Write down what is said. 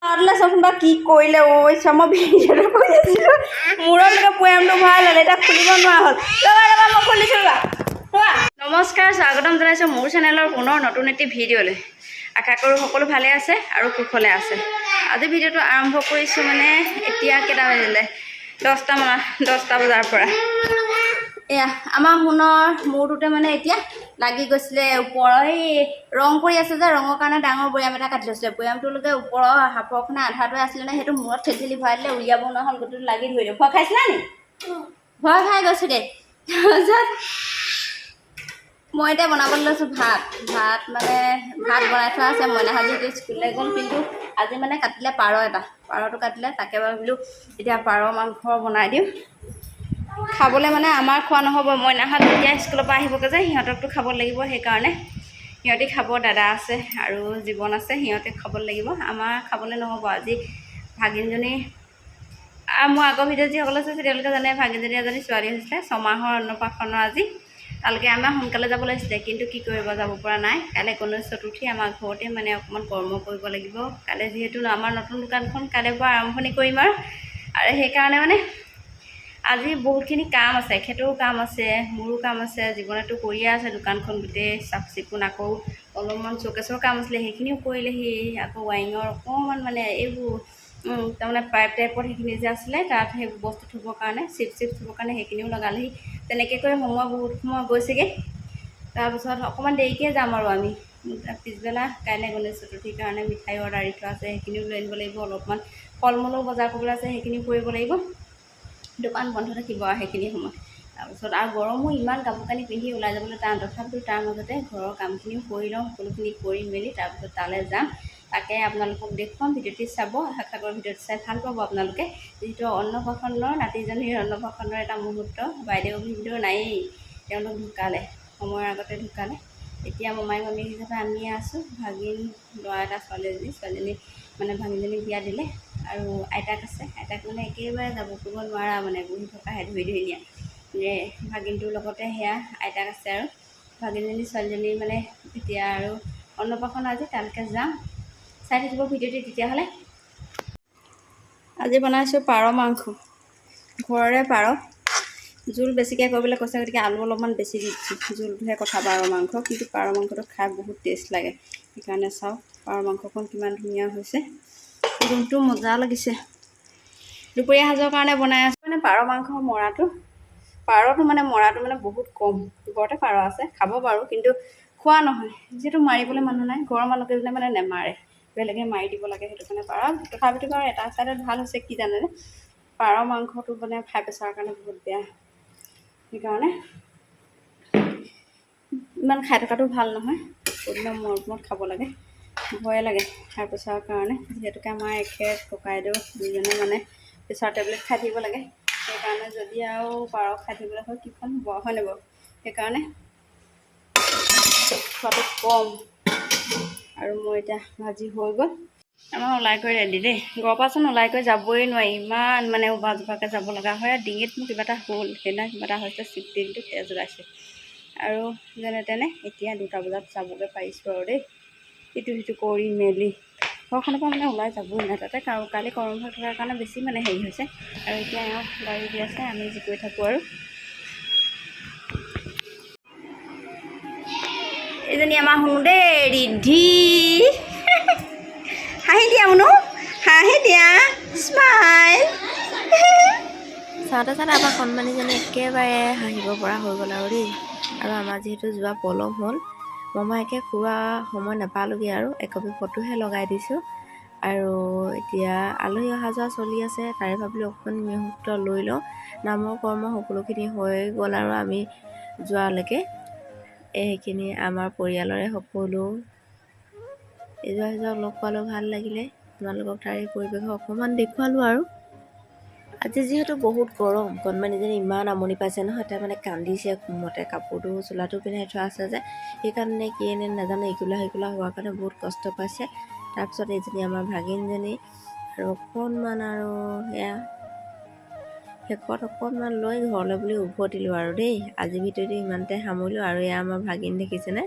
চোন কি কৰিলে ঐ মই ভিডিঅ'টো কৰি আছিলোঁ মূৰত লগা পয়ামটো ভাল হ'লে এতিয়া খুলিব নোৱাৰা হ'ল ৰ'বা মই খুলিছোঁ ৰ'বা নমস্কাৰ স্বাগতম জনাইছোঁ মোৰ চেনেলৰ পুনৰ নতুন এটি ভিডিঅ'লৈ আশা কৰোঁ সকলো ভালে আছে আৰু কুশলে আছে আজি ভিডিঅ'টো আৰম্ভ কৰিছোঁ মানে এতিয়া কেইটা বাজিলে 10টা বজাৰ পৰা এয়া আমাৰ সোণৰ মূৰটোতে মানে এতিয়া লাগি গৈছিলে ওপৰৰ এই ৰং কৰি আছে যে ৰঙৰ কাৰণে ডাঙৰ বৈয়াম এটা কাটি লৈছিলে বৈয়ামটোলৈকে ওপৰৰ সাপৰখনে আধাটোৱে আছিলে নে সেইটো মূৰত ঠেলি ভৰাই দিলে উলিয়াব নোৱাৰা হ'ল গোটেইটো লাগি ধৰিলে ভয় খাইছিলা নি ভয় খাই গৈছোঁ দেই তাৰপিছত মই এতিয়া বনাবলৈ লৈছোঁ ভাত মানে ভাত বনাই থোৱা আছে মইনাহাঁত যিহেতু স্কুললৈ গ'ল কিন্তু আজি মানে কাটিলে পাৰটো কাটিলে তাকে ভাবিলোঁ এতিয়া পাৰ মাংস বনাই দিওঁ খাবলৈ মানে আমাৰ খোৱা নহ'ব মইনাহাঁত এতিয়া স্কুলৰ পৰা আহিবগৈ যে সিহঁতকতো খাব লাগিব সেইকাৰণে সিহঁতে খাব দাদা আছে আৰু জীৱন আছে সিহঁতে খাব লাগিব আমাৰ খাবলৈ নহ'ব আজি ভাগিনজনী মোৰ আগৰ ভিডিঅ'ত যিসকলে চাইছে তেওঁলোকে জানে ভাগিনজনী এজনী ছোৱালী হৈছিলে 6 মাহৰ অন্নপ্ৰাশনৰ আজি তালৈকে আমাৰ সোনকালে যাব লাগিছিলে কিন্তু কি কৰিব যাব পৰা নাই কাইলৈ গণেশ চতুৰ্থী আমাৰ ঘৰতে মানে অকণমান কৰ্ম কৰিব লাগিব কাইলৈ যিহেতু আমাৰ নতুন দোকানখন কাইলৈৰ পৰা আৰম্ভণি কৰিম আৰু সেইকাৰণে মানে আজি বহুতখিনি কাম আছে এখেতৰো কাম আছে মোৰো কাম আছে জীৱনেতো কৰিয়ে আছে দোকানখন গোটেই চাফ চিকুণ আকৌ অলপমান চকেছৰ কাম আছিলে সেইখিনিও কৰিলেহি আকৌ ৱাইঙৰ অকণমান মানে এইবোৰ তাৰমানে পাইপ টাইপৰ সেইখিনি যে আছিলে তাত সেই বস্তু থ'বৰ কাৰণে চিপ থ'বৰ কাৰণে সেইখিনিও লগালেহি তেনেকৈ কৰি বহুত সময় গৈছেগৈ তাৰপিছত অকণমান দেৰিকৈ যাম আৰু আমি পিছবেলা কাইলৈ গণেশ চতুৰ্থীৰ কাৰণে মিঠাই অৰ্ডাৰ দি থোৱা আছে সেইখিনিও লৈ আনিব লাগিব অলপমান ফল মূলো বজাৰ কৰিবলৈ আছে সেইখিনিও কৰিব লাগিব দোকান বন্ধ থাকিব আৰু সেইখিনি সময় তাৰপিছত আৰু গৰমো ইমান কাপোৰ কানি পিন্ধি ওলাই যাবলৈ টান তথাপিতো তাৰ মাজতে ঘৰৰ কামখিনিও কৰি লওঁ সকলোখিনি কৰি মেলি তাৰপিছত তালৈ যাম তাকে আপোনালোকক দেখুৱাম ভিডিঅ'টি চাব আশা কৰোঁ ভিডিঅ'টো চাই ভাল পাব আপোনালোকে যিহেতু অন্নপ্ৰাশনৰ নাতিজনীৰ অন্নপ্ৰাশনৰ এটা মুহূৰ্ত বাইদেউ ভিডিঅ' নায়েই তেওঁলোক ঢুকালে সময়ৰ আগতে ঢুকালে এতিয়া মোমাই মামী হিচাপে আমিয়ে আছোঁ ভাগিন ল'ৰা এটা ছোৱালীজনী মানে ভাগিনজনীক বিয়া দিলে আৰু আইতাক আছে আইতাক মানে একেবাৰে যাব কৰিব নোৱাৰা মানে বহি থকাহে ধৰি নিয়া ভাগিনটোৰ লগতে সেয়া আইতাক আছে আৰু ভাগিনজনী ছোৱালীজনী মানে এতিয়া আৰু অন্নপ্ৰাশন আজি তালৈকে যাম চাই থাকিব ভিডিঅ'টি তেতিয়াহ'লে আজি বনাইছোঁ পাৰ মাংস ঘৰৰে পাৰ জোল বেছিকৈ কৰিবলৈ কৈছে গতিকে আলু অলপমান বেছি দি দিছোঁ জোলটোহে কথা পাৰ মাংস কিন্তু পাৰ মাংসটো খাই বহুত টেষ্ট লাগে সেইকাৰণে চাওক পাৰ মাংসকণ কিমান ধুনীয়া হৈছে জোলটো মজা লাগিছে দুপৰীয়া সাজৰ কাৰণে বনাই আছোঁ মানে পাৰ মাংস পাৰটো মানে বহুত কম ঘৰতে পাৰ আছে খাব পাৰোঁ কিন্তু খোৱা নহয় যিহেতু মাৰিবলৈ মানুহ নাই ঘৰৰ মানুহকেইজনে মানে নেমাৰে বেলেগে মাৰি দিব লাগে সেইটো কাৰণে পাৰ তথাপিতো বাৰু এটা চাইডত ভাল হৈছে কি জানেনে পাৰ মাংসটো মানে হাই প্ৰেছাৰৰ কাৰণে বহুত বেয়া সেইকাৰণে ইমান খাই থকাটো ভাল নহয় প্ৰতিদিনে মূৰত খাব লাগে ভয়ে লাগে হাই প্ৰেছাৰৰ কাৰণে যিহেতুকে আমাৰ এখেত ককাইদেউ দুজনে মানে প্ৰেছাৰ টেবলেট খাই থাকিব লাগে সেইকাৰণে যদি আৰু পাৰ খাই থাকিবলৈ হয় কিখন হ'ব হয় নাই বাৰু সেইকাৰণে খোৱাটো কম আৰু মোৰ এতিয়া ভাজি হৈ গ'ল আমাৰ ওলাই কৰি ৰেডি দেই ঘৰৰ পৰাচোন ওলাই কৰি যাবই নোৱাৰি ইমান মানে উভা যাব লগা হয় আৰু ডিঙিত মোৰ কিবা এটা হ'ল সেইদিনা কিবা এটা হৈছে চিটিটো তেজ ওলাইছে আৰু যেনে তেনে এতিয়া 2টা বজাত যাবগৈ পাৰিছোঁ আৰু দেই ইটো কৰি মেলি ঘৰখনৰ পৰা মানে ওলাই যাবই নাই তাতে কালি কৰ্মভাগ থকাৰ কাৰণে বেছি মানে হেৰি হৈছে আৰু এতিয়া এওঁ গাড়ী দি আছে আমি যি কৰি থাকোঁ আৰু এইজনী আমাৰ শুনো দেই ৰিদ্ধি হাঁহি দিয়া শুনো হাঁহি দিয়া স্মাইল চাওঁতে আমাৰ সন্মানীজনী একেবাৰে হাঁহিব পৰা হৈ গ'ল আৰু দেই আৰু আমাৰ যিহেতু যোৱা পলম হ'ল মমায়েকে খোৱা সময় নাপালোগৈ আৰু একপি ফটোহে লগাই দিছোঁ আৰু এতিয়া আলহী অহা যোৱা চলি আছে তাৰে ভাবিলোঁ অকণমান মুহূৰ্ত লৈ লওঁ নামৰ কৰ্ম সকলোখিনি হৈ গ'ল আৰু আমি যোৱালৈকে এইখিনি আমাৰ পৰিয়ালৰে সকলো ইজোৱা সিজোৱাক লগ পালোঁ ভাল লাগিলে তোমালোকক তাৰে পৰিৱেশ অকণমান দেখুৱালোঁ আৰু আজি যিহেতু বহুত গৰম কণমানিজনী ইমান আমনি পাইছে নহয় তাই মানে কান্দিছে মতে কাপোৰটো চোলাটো পিন্ধাই থোৱা আছে যে সেইকাৰণে কি এনে নাজানো ইকুলা সিকুলা হোৱাৰ কাৰণে বহুত কষ্ট পাইছে তাৰপিছত এইজনী আমাৰ ভাগিনজনী আৰু অকণমান আৰু সেয়া শেষত অকণমান লৈ ঘৰলৈ বুলি উভতিলোঁ আৰু দেই আজি ভিডিঅ'টো ইমানতে সামৰিলোঁ আৰু এয়া আমাৰ ভাগিন দেখিছেনে